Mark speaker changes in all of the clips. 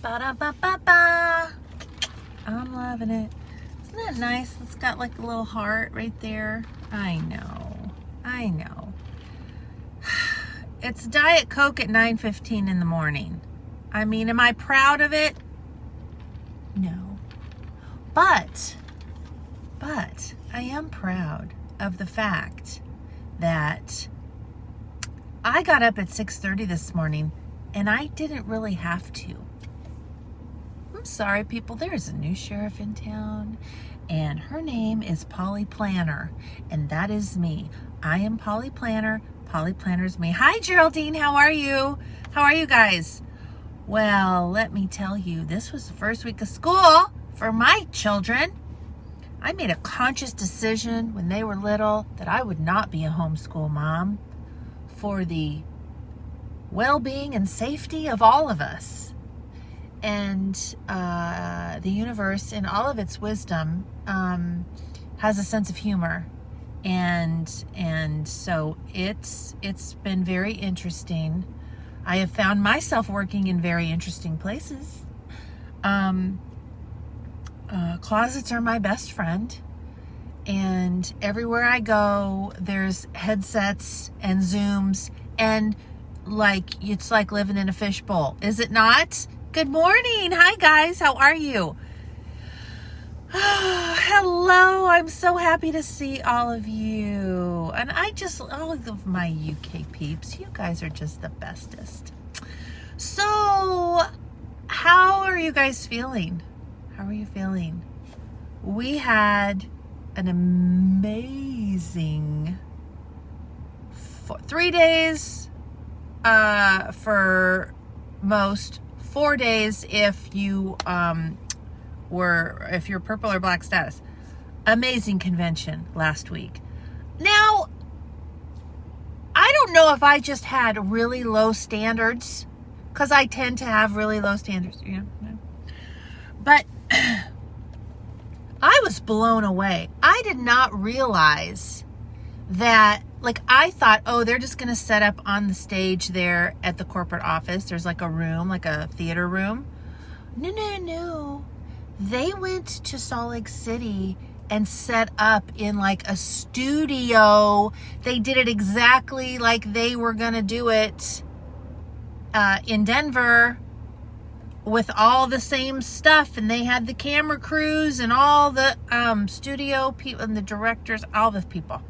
Speaker 1: Ba-da-ba-ba-ba. I'm loving it. Isn't that nice? It's got like a little heart right there. I know. It's Diet Coke at 9:15 in the morning. I mean, am I proud of it? No. But I am proud of the fact that I got up at 6:30 this morning and I didn't really have to. I'm sorry, people. There is a new sheriff in town and her name is Polly Planner, and that is me. I am Polly Planner. Polly Planner's me. Hi, Geraldine. How are you? How are you guys? Well, let me tell you, this was the first week of school for my children. I made a conscious decision when they were little that I would not be a homeschool mom for the well-being and safety of all of us. And the universe, in all of its wisdom, has a sense of humor. And so it's been very interesting. I have found myself working in very interesting places. Closets are my best friend, and everywhere I go there's headsets and Zooms, and it's like living in a fishbowl, is it not? Good morning. Hi guys, how are you? Hello, I'm so happy to see all of you, and all of my UK peeps, you guys are just the bestest. So how are you guys feeling? How are you feeling? We had an amazing 3 days for most, 4 days if you're purple or black status. Amazing convention last week. Now, I don't know if I just had really low standards, because I tend to have really low standards, but I was blown away. I did not realize that, I thought, they're just going to set up on the stage there at the corporate office. There's like a room, like a theater room. No. They went to Salt Lake City and set up in like a studio. They did it exactly like they were going to do it in Denver, with all the same stuff, and they had the camera crews and all the studio people and the directors, all the people.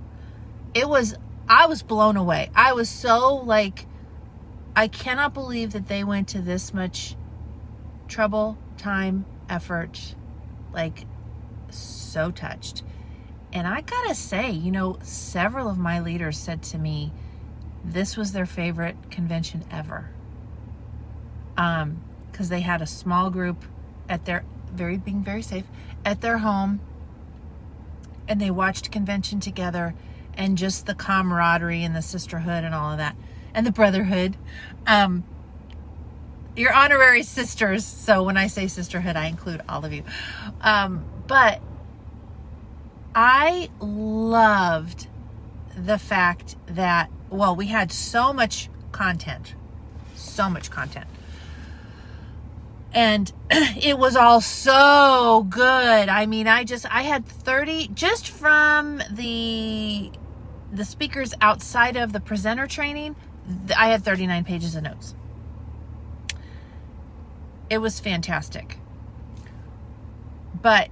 Speaker 1: I was blown away. I was so I cannot believe that they went to this much trouble, time, effort, so touched. And I gotta say, several of my leaders said to me, this was their favorite convention ever. Because they had a small group at their being very safe at their home, and they watched convention together, and just the camaraderie and the sisterhood and all of that, and the brotherhood. You're honorary sisters, so when I say sisterhood, I include all of you. But I loved the fact that, we had so much content. And it was all so good. I mean, I had 30, just from the speakers outside of the presenter training, I had 39 pages of notes. It was fantastic. But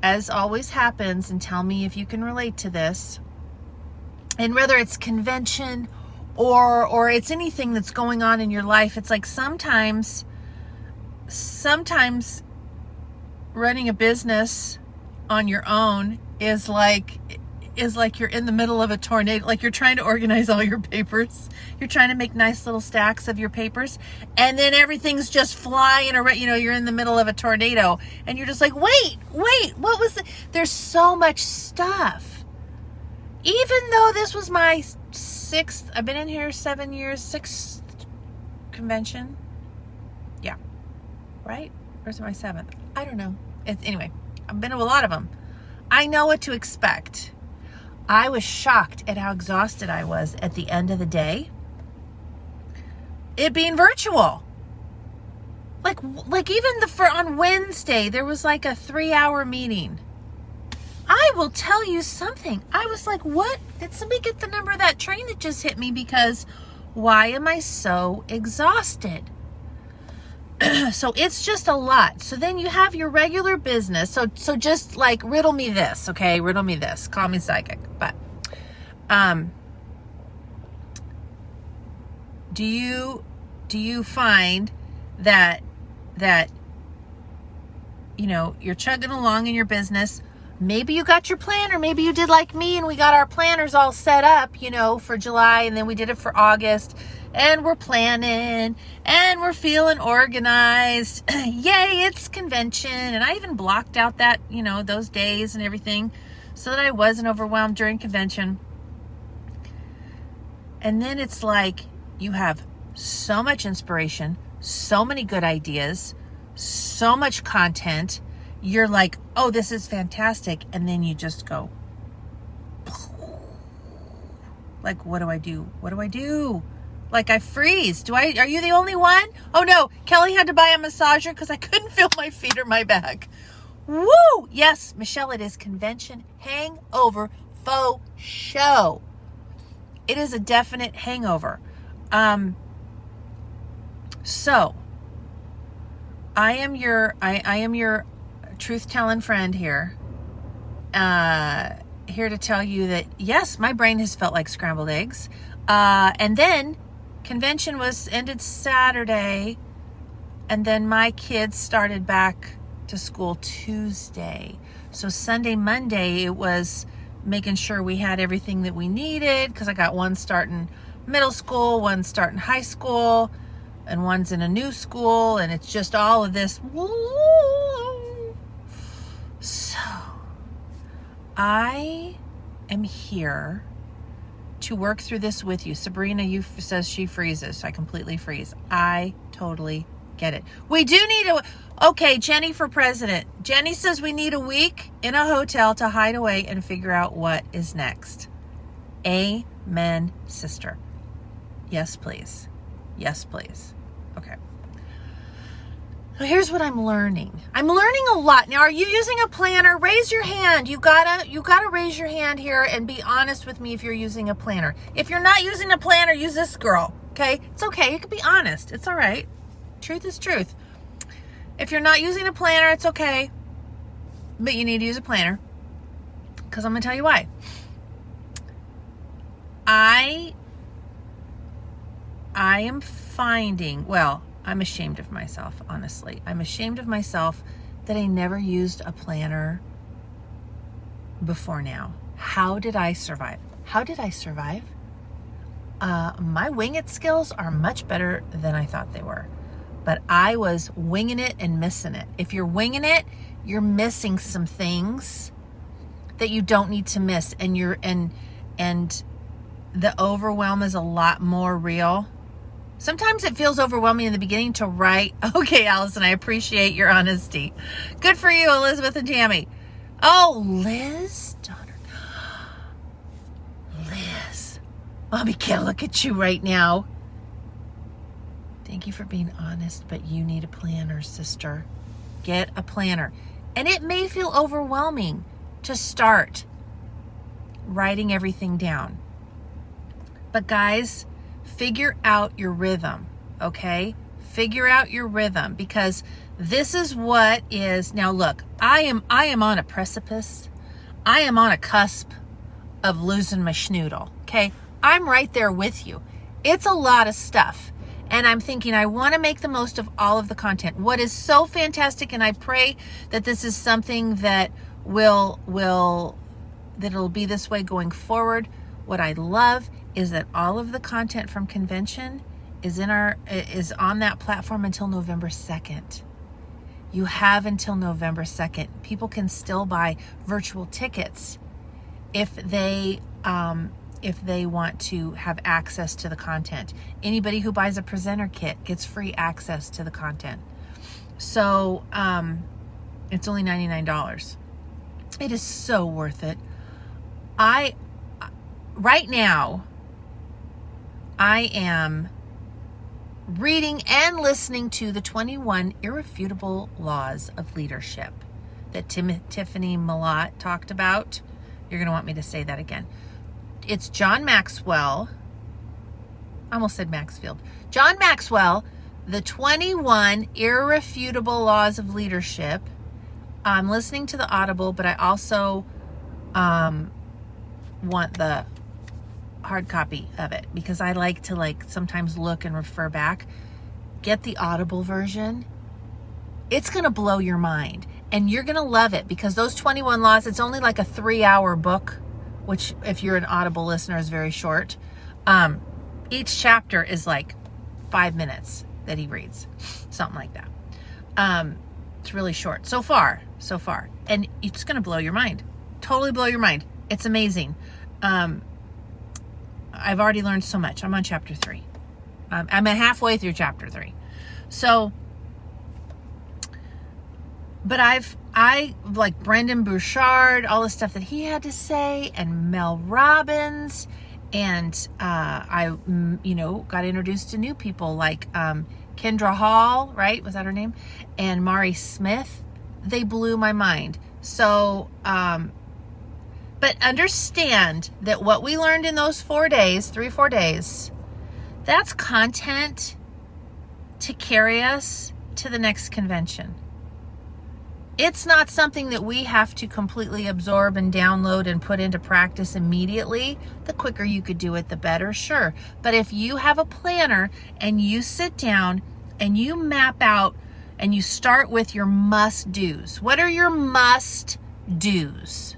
Speaker 1: as always happens, and tell me if you can relate to this, and whether it's convention or it's anything that's going on in your life, it's like sometimes running a business on your own is like you're in the middle of a tornado. Like, you're trying to organize all your papers. You're trying to make nice little stacks of your papers, and then everything's just flying around. You're in the middle of a tornado, and you're just like, wait, what was it? There's so much stuff. Even though this was my 6th, I've been in here 7 years, 6th convention. Yeah. Right? Or is it my 7th? I don't know. Anyway, I've been to a lot of them. I know what to expect. I was shocked at how exhausted I was at the end of the day. It being virtual. Like even on Wednesday, there was like a 3-hour meeting. I will tell you something. I was like, what? Did somebody get the number of that train that just hit me? Because why am I so exhausted? So it's just a lot. So then you have your regular business. So just like riddle me this, okay? Riddle me this. Call me psychic. But do you find that you're chugging along in your business? Maybe you got your planner. Maybe you did like me and we got our planners all set up, for July, and then we did it for August, and we're planning and we're feeling organized. Yay, it's convention. And I even blocked out that, those days and everything so that I wasn't overwhelmed during convention. And then it's like you have so much inspiration, so many good ideas, so much content. You're like, oh, this is fantastic. And then you just go, like, what do I do? What do I do? Like I freeze. Are you the only one? Oh no, Kelly had to buy a massager because I couldn't feel my feet or my back. Woo! Yes, Michelle, it is convention hangover faux show. It is a definite hangover. So I am your truth-telling friend here. Here to tell you that yes, my brain has felt like scrambled eggs. And then convention ended Saturday, and then my kids started back to school Tuesday. So Sunday, Monday, it was making sure we had everything that we needed, because I got one starting middle school, one starting high school, and one's in a new school, and it's just all of this. So I am here to work through this with you. Sabrina, says she freezes, so I completely freeze. I totally get it. We do need okay, Jenny for president. Jenny says we need a week in a hotel to hide away and figure out what is next. Amen, sister. Yes, please. Yes, please. Okay. So here's what I'm learning. I'm learning a lot. Now, are you using a planner? Raise your hand. You gotta raise your hand here and be honest with me if you're using a planner. If you're not using a planner, use this girl. Okay? It's okay. You can be honest. It's all right. Truth is truth. If you're not using a planner, it's okay. But you need to use a planner. Because I'm going to tell you why. I am finding, I'm ashamed of myself, honestly. I'm ashamed of myself that I never used a planner before now. How did I survive? My wing it skills are much better than I thought they were. But I was winging it and missing it. If you're winging it, you're missing some things that you don't need to miss. And the overwhelm is a lot more real. Sometimes it feels overwhelming in the beginning to write. Okay, Allison, I appreciate your honesty. Good for you, Elizabeth and Tammy. Oh, Liz, daughter. Liz, Mommy can't look at you right now. Thank you for being honest, but you need a planner, sister. Get a planner. And it may feel overwhelming to start writing everything down. But guys, figure out your rhythm, okay? Figure out your rhythm, because this is what is, now look, I am on a precipice. I am on a cusp of losing my schnoodle, okay? I'm right there with you. It's a lot of stuff. And I'm thinking I want to make the most of all of the content. What is so fantastic, and I pray that this is something that that it'll be this way going forward. What I love is that all of the content from convention is on that platform until November 2nd. You have until November 2nd. People can still buy virtual tickets if they want to have access to the content. Anybody who buys a presenter kit gets free access to the content. So it's only $99. It is so worth it. Right now, I am reading and listening to the 21 Irrefutable Laws of Leadership that Tiffany Malott talked about. You're going to want me to say that again. It's John Maxwell. I almost said Maxfield. John Maxwell, the 21 Irrefutable Laws of Leadership. I'm listening to the Audible, but I also want the hard copy of it because I like to sometimes look and refer back. Get the Audible version. It's going to blow your mind and you're going to love it because those 21 laws, it's only like a 3-hour book, which if you're an Audible listener is very short. Each chapter is like 5 minutes that he reads, something like that. It's really short so far. And it's going to blow your mind, totally blow your mind. It's amazing. I've already learned so much. I'm on chapter 3. I'm halfway through chapter 3. So, but I like Brendan Burchard, all the stuff that he had to say, and Mel Robbins, and I got introduced to new people like Kendra Hall, right? Was that her name? And Mari Smith. They blew my mind. So, but understand that what we learned in those 4 days, 3-4 days, that's content to carry us to the next convention. It's not something that we have to completely absorb and download and put into practice immediately. The quicker you could do it, the better, sure. But if you have a planner and you sit down and you map out and you start with your must-dos. What are your must-dos?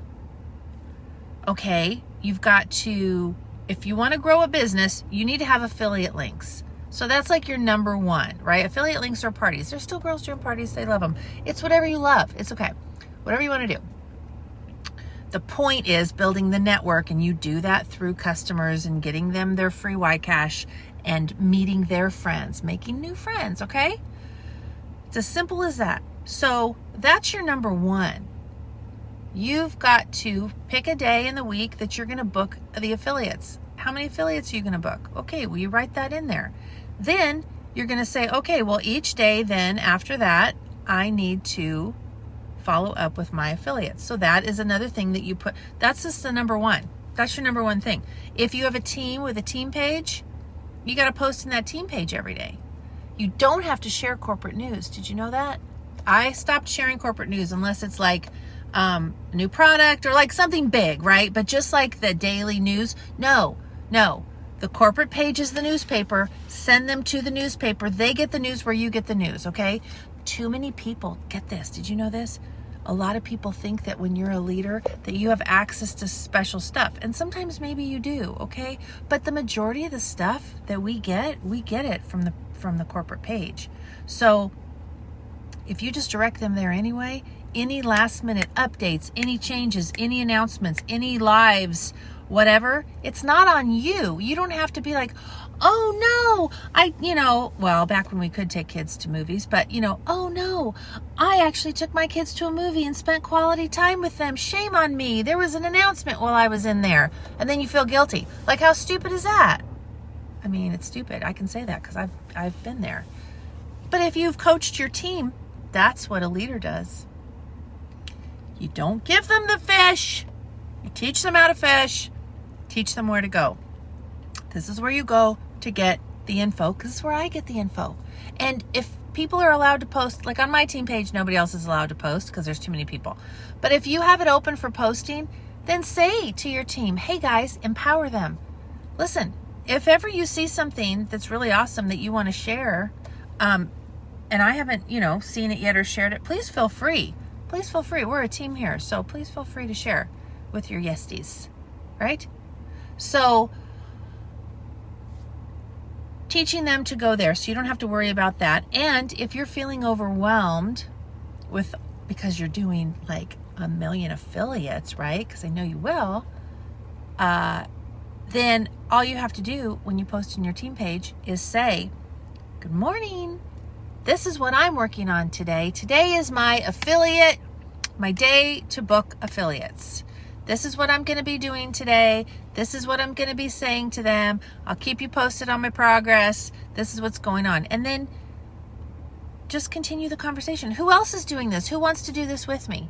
Speaker 1: Okay, you've got to, if you want to grow a business, you need to have affiliate links. So that's like your number one, right? Affiliate links are parties. There's still girls doing parties. They love them. It's whatever you love. It's okay. Whatever you want to do. The point is building the network, and you do that through customers and getting them their free YCash and meeting their friends, making new friends, okay? It's as simple as that. So that's your number one. You've got to pick a day in the week that you're going to book the affiliates. How many affiliates are you going to book? Okay, well, you write that in there. Then you're going to say, okay, well, each day then after that, I need to follow up with my affiliates. So that is another thing that you put. That's just the number one. That's your number one thing. If you have a team with a team page, you got to post in that team page every day. You don't have to share corporate news. Did you know that? I stopped sharing corporate news unless it's like a new product or like something big, right? But just like the daily news, no. The corporate page is the newspaper. Send them to the newspaper. They get the news where you get the news, okay? Too many people, get this, did you know this? A lot of people think that when you're a leader that you have access to special stuff. And sometimes maybe you do, okay? But the majority of the stuff that we get it from the corporate page. So if you just direct them there anyway, any last minute updates, any changes, any announcements, any lives, whatever, it's not on you. You don't have to be like, oh no, well, back when we could take kids to movies, but oh no, I actually took my kids to a movie and spent quality time with them. Shame on me. There was an announcement while I was in there. And then you feel guilty. Like, how stupid is that? I mean, it's stupid. I can say that because I've been there. But if you've coached your team, that's what a leader does. You don't give them the fish. You teach them how to fish. Teach them where to go. This is where you go to get the info, because this is where I get the info. And if people are allowed to post, like on my team page, nobody else is allowed to post because there's too many people. But if you have it open for posting, then say to your team, hey guys, empower them. Listen, if ever you see something that's really awesome that you want to share, and I haven't, seen it yet or shared it, please feel free. Please feel free. We're a team here, so please feel free to share with your yesties, right? So teaching them to go there so you don't have to worry about that. And if you're feeling overwhelmed because you're doing like 1 million affiliates, right? Because I know you will, then all you have to do when you post in your team page is say, good morning. This is what I'm working on today. Today is my day to book affiliates. This is what I'm going to be doing today. This is what I'm going to be saying to them. I'll keep you posted on my progress. This is what's going on. And then just continue the conversation. Who else is doing this? Who wants to do this with me?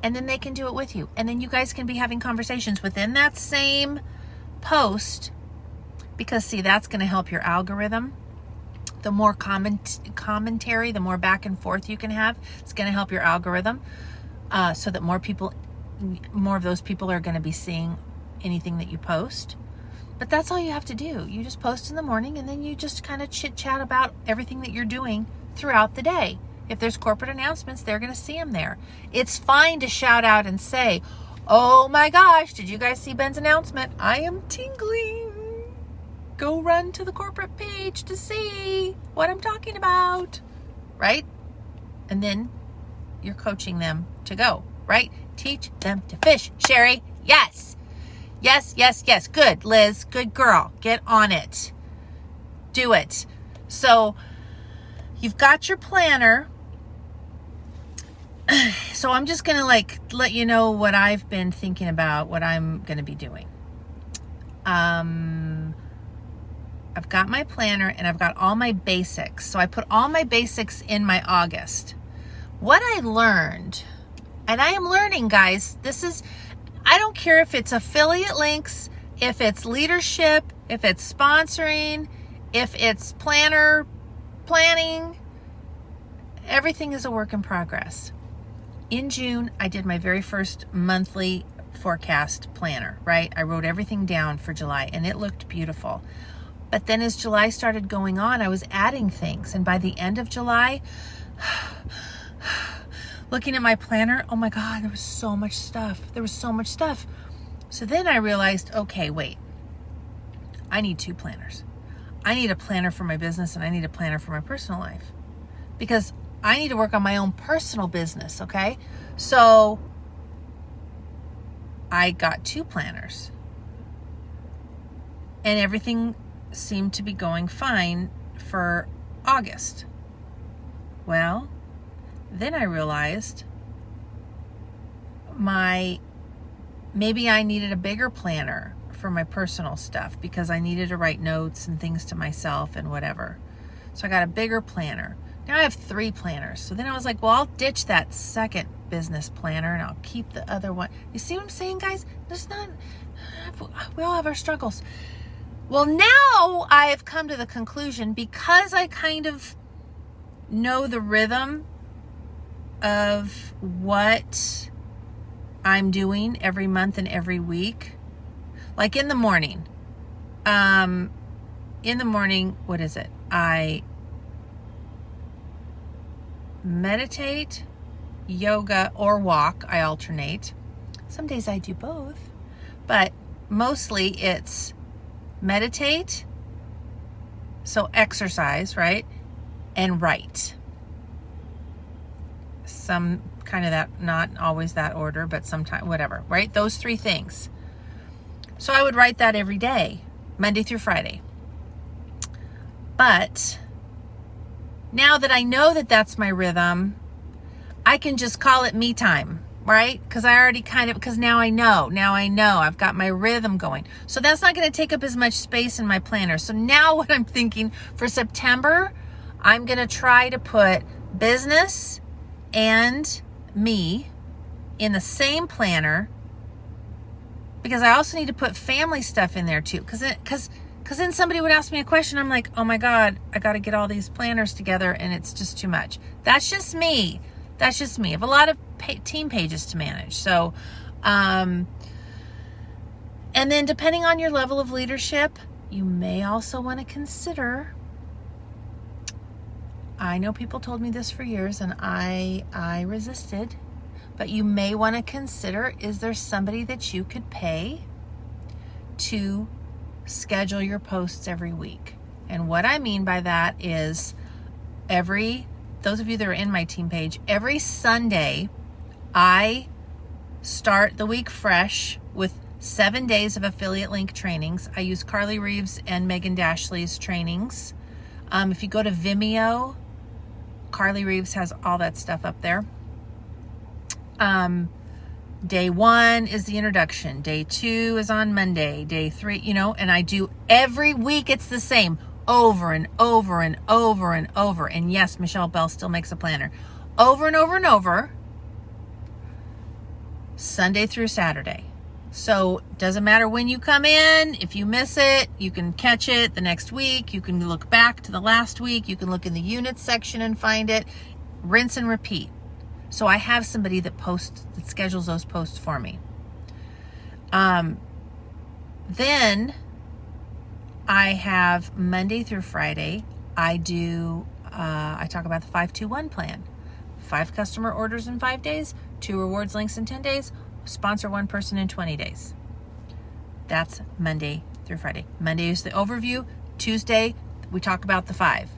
Speaker 1: And then they can do it with you. And then you guys can be having conversations within that same post, because see, that's going to help your algorithm. The more commentary, the more back and forth you can have, it's going to help your algorithm, so that more of those people are going to be seeing anything that you post. But that's all you have to do. You just post in the morning, and then you just kind of chit chat about everything that you're doing throughout the day. If there's corporate announcements, they're going to see them there. It's fine to shout out and say, oh my gosh, did you guys see Ben's announcement? I am tingling. Go run to the corporate page to see what I'm talking about, right? And then you're coaching them to go, right? Teach them to fish, Sherry. Yes. Yes, yes, yes. Good, Liz. Good girl. Get on it. Do it. So you've got your planner. So I'm just going to let you know what I've been thinking about, what I'm going to be doing. I've got my planner and I've got all my basics. So I put all my basics in my August. What I learned, and I am learning, guys, I don't care if it's affiliate links, if it's leadership, if it's sponsoring, if it's planning, everything is a work in progress. In June, I did my very first monthly forecast planner, right? I wrote everything down for July and it looked beautiful. But then as July started going on, I was adding things. And by the end of July, looking at my planner, oh my God, there was so much stuff. So then I realized, okay, wait, I need 2 planners. I need a planner for my business and I need a planner for my personal life, because I need to work on my own personal business, okay? So I got 2 planners and everything seemed to be going fine for August. Well, then I realized maybe I needed a bigger planner for my personal stuff, because I needed to write notes and things to myself and whatever. So I got a bigger planner. Now I have 3 planners. So then I was like, well, I'll ditch that second business planner and I'll keep the other one. You see what I'm saying, guys? We all have our struggles. Well, now I have come to the conclusion, because I kind of know the rhythm of what I'm doing every month and every week. Like in the morning, what is it? I meditate, yoga, or walk. I alternate. Some days I do both, but mostly it's meditate, so exercise, right? And write. Some kind of that, not always that order, but sometimes, whatever, right? Those 3 things. So I would write that every day, Monday through Friday. But now that I know that that's my rhythm, I can just call it me time, right? Because now I know I've got my rhythm going. So that's not going to take up as much space in my planner. So now what I'm thinking for September, I'm going to try to put business and me in the same planner, because I also need to put family stuff in there too. Because then somebody would ask me a question. I'm like, oh my God, I got to get all these planners together and it's just too much. That's just me. I have a lot of team pages to manage. So, and then depending on your level of leadership, you may also want to consider, I know people told me this for years and I resisted, but you may want to consider, is there somebody that you could pay to schedule your posts every week? And what I mean by that is those of you that are in my team page, every Sunday, I start the week fresh with 7 days of affiliate link trainings. I use Carly Reeves and Megan Dashley's trainings. If you go to Vimeo, Carly Reeves has all that stuff up there. Day 1 is the introduction. Day 2 is on Monday. Day 3, and I do every week. It's the same over and over and over and over. And yes, Michelle Bell still makes a planner. Over and over and over. Sunday through Saturday. So doesn't matter when you come in. If you miss it, you can catch it the next week. You can look back to the last week. You can look in the units section and find it. Rinse and repeat. So I have somebody that schedules those posts for me. Then I have Monday through Friday. I talk about the 5-2-1 plan. 5 customer orders in 5 days, 2 rewards links in 10 days, sponsor 1 person in 20 days. That's Monday through Friday. Monday is the overview. Tuesday, we talk about the 5.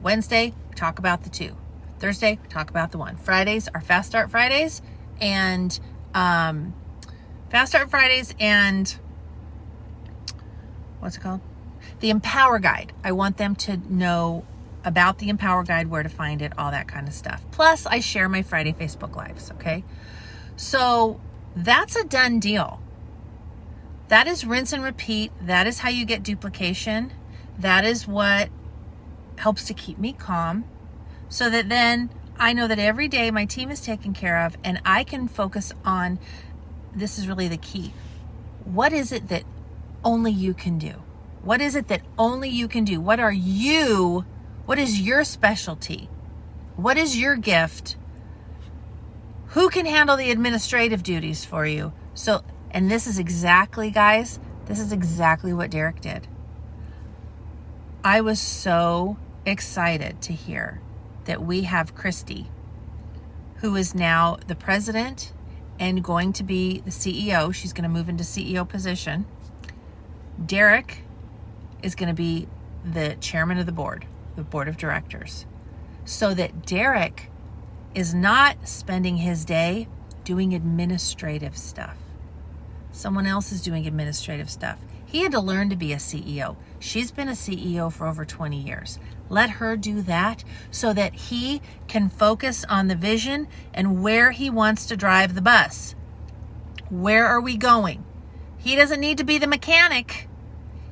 Speaker 1: Wednesday, we talk about the 2. Thursday, we talk about the 1. Fridays are Fast Start Fridays and what's it called? The Empower Guide. I want them to know about the Empower Guide, where to find it, all that kind of stuff. Plus, I share my Friday Facebook Lives, okay? So that's a done deal. That is rinse and repeat. That is how you get duplication. That is what helps to keep me calm, so that then I know that every day my team is taken care of and I can focus on, this is really the key. What is it that only you can do? What is it that only you can do? What is your specialty? What is your gift? Who can handle the administrative duties for you? And this is exactly, guys, this is exactly what Derek did. I was so excited to hear that we have Christy, who is now the president and going to be the CEO. She's going to move into CEO position. Derek is going to be the chairman of the board of directors, so that Derek is not spending his day doing administrative stuff. Someone else is doing administrative stuff. He had to learn to be a CEO. She's been a CEO for over 20 years. Let her do that so that he can focus on the vision and where he wants to drive the bus. Where are we going? He doesn't need to be the mechanic.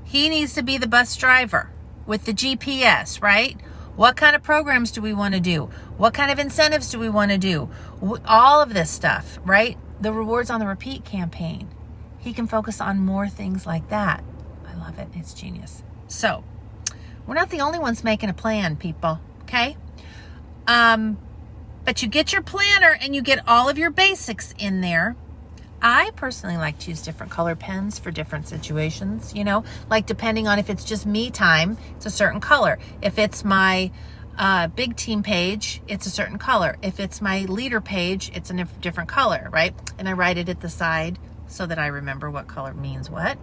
Speaker 1: He needs to be the bus driver with the GPS, right? What kind of programs do we want to do? What kind of incentives do we want to do? All of this stuff, right? The rewards on the repeat campaign. He can focus on more things like that. I love it. It's genius. So, we're not the only ones making a plan, people, okay? But you get your planner and you get all of your basics in there. I personally like to use different color pens for different situations, like depending on if it's just me time, it's a certain color. If it's my big team page, it's a certain color. If it's my leader page, it's a different color, right? And I write it at the side so that I remember what color means what.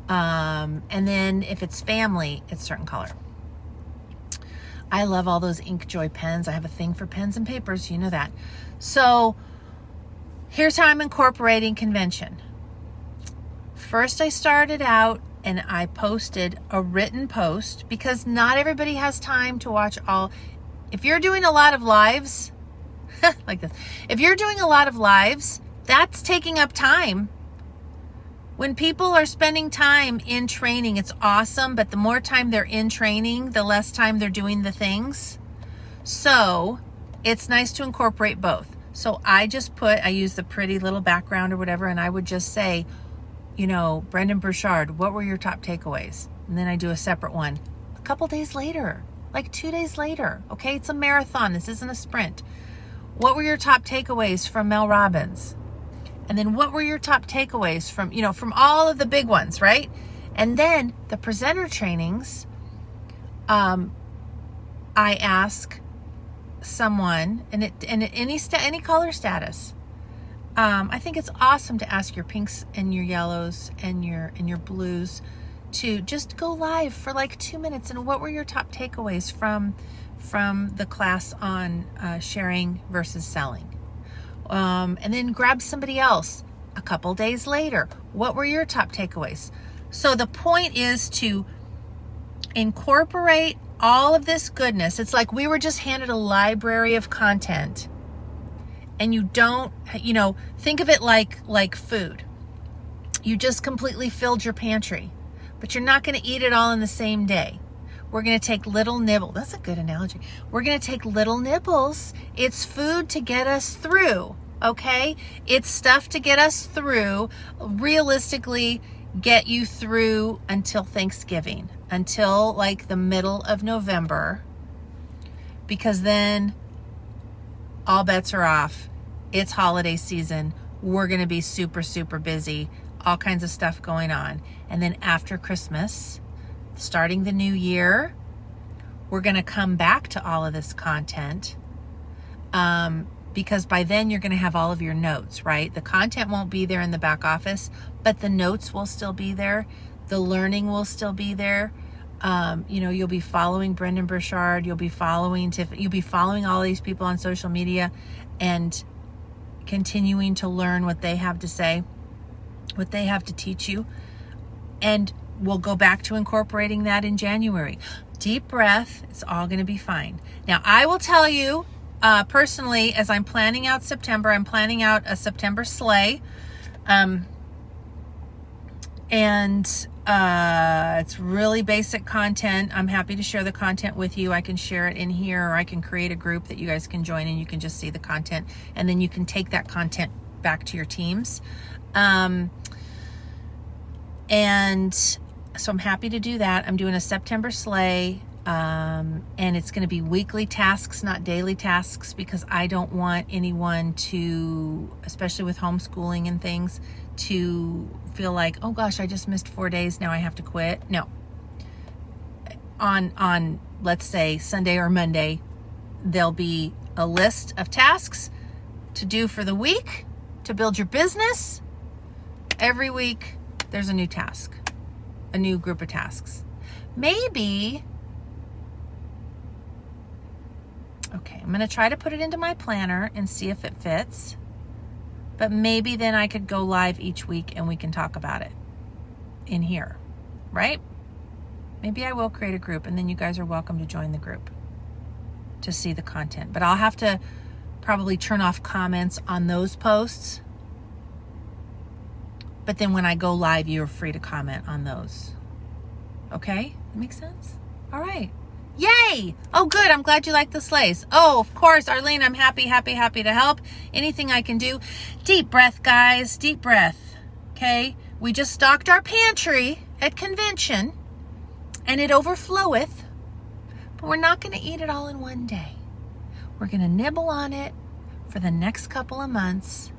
Speaker 1: And then if it's family, it's a certain color. I love all those Inkjoy pens. I have a thing for pens and papers, you know that. So here's how I'm incorporating convention. First, I started out and I posted a written post because not everybody has time to watch all. If you're doing a lot of lives, like this, if you're doing a lot of lives, that's taking up time. When people are spending time in training, it's awesome, but the more time they're in training, the less time they're doing the things. So it's nice to incorporate both. So I use the pretty little background or whatever, and I would just say, Brendan Burchard, what were your top takeaways? And then I do a separate one a couple days later, like 2 days later. Okay, it's a marathon. This isn't a sprint. What were your top takeaways from Mel Robbins? And then what were your top takeaways from all of the big ones, right? And then the presenter trainings, I ask someone, and any color status. I think it's awesome to ask your pinks and your yellows and your blues to just go live for like 2 minutes. And what were your top takeaways from the class on sharing versus selling? And then grab somebody else a couple days later. What were your top takeaways? So the point is to incorporate all of this goodness. It's like we were just handed a library of content, and you don't, think of it like food. You just completely filled your pantry, but you're not going to eat it all in the same day. We're going to take little nibbles. That's a good analogy. We're going to take little nibbles. It's food to get us through, okay? It's stuff to get us through, realistically get you through until Thanksgiving, until like the middle of November, because then all bets are off. It's holiday season. We're going to be super, super busy. All kinds of stuff going on. And then after Christmas, starting the new year, we're going to come back to all of this content, because by then you're going to have all of your notes, right? The content won't be there in the back office, but the notes will still be there. The learning will still be there. You'll be following Brendan Burchard. You'll be following Tiff. You'll be following all these people on social media and continuing to learn what they have to say, what they have to teach you. And we'll go back to incorporating that in January. Deep breath. It's all going to be fine. Now, I will tell you, personally, as I'm planning out September, I'm planning out a September sleigh. It's really basic content. I'm happy to share the content with you. I can share it in here, or I can create a group that you guys can join and you can just see the content, and then you can take that content back to your teams. And so I'm happy to do that. I'm doing a September sleigh, and it's going to be weekly tasks, not daily tasks, because I don't want anyone to, especially with homeschooling and things, to feel like, oh gosh, I just missed 4 days, now I have to quit. No. On let's say Sunday or Monday, there'll be a list of tasks to do for the week to build your business. Every week there's a new task, a new group of tasks. Maybe, okay, I'm going to try to put it into my planner and see if it fits. But maybe then I could go live each week and we can talk about it in here, right? Maybe I will create a group, and then you guys are welcome to join the group to see the content. But I'll have to probably turn off comments on those posts. But then when I go live, you're free to comment on those. Okay? That makes sense? All right. Yay! Oh, good. I'm glad you like the sleighs. Oh, of course, Arlene, I'm happy to help. Anything I can do. Deep breath, guys. Deep breath. Okay? We just stocked our pantry at convention, and it overfloweth. But we're not going to eat it all in one day. We're going to nibble on it for the next couple of months.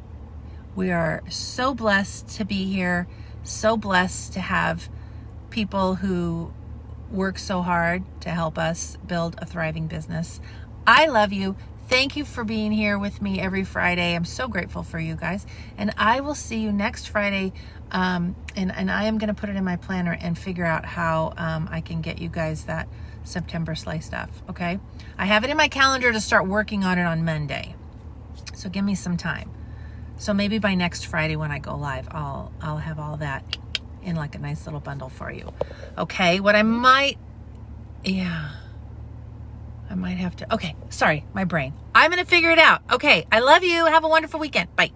Speaker 1: We are so blessed to be here. So blessed to have people who work so hard to help us build a thriving business. I love you. Thank you for being here with me every Friday. I'm so grateful for you guys. And I will see you next Friday. And I am going to put it in my planner and figure out how I can get you guys that September sleigh stuff. Okay? I have it in my calendar to start working on it on Monday. So give me some time. So maybe by next Friday when I go live, I'll have all that in like a nice little bundle for you. Okay, what I might have to, okay, sorry, my brain. I'm going to figure it out. Okay, I love you. Have a wonderful weekend. Bye.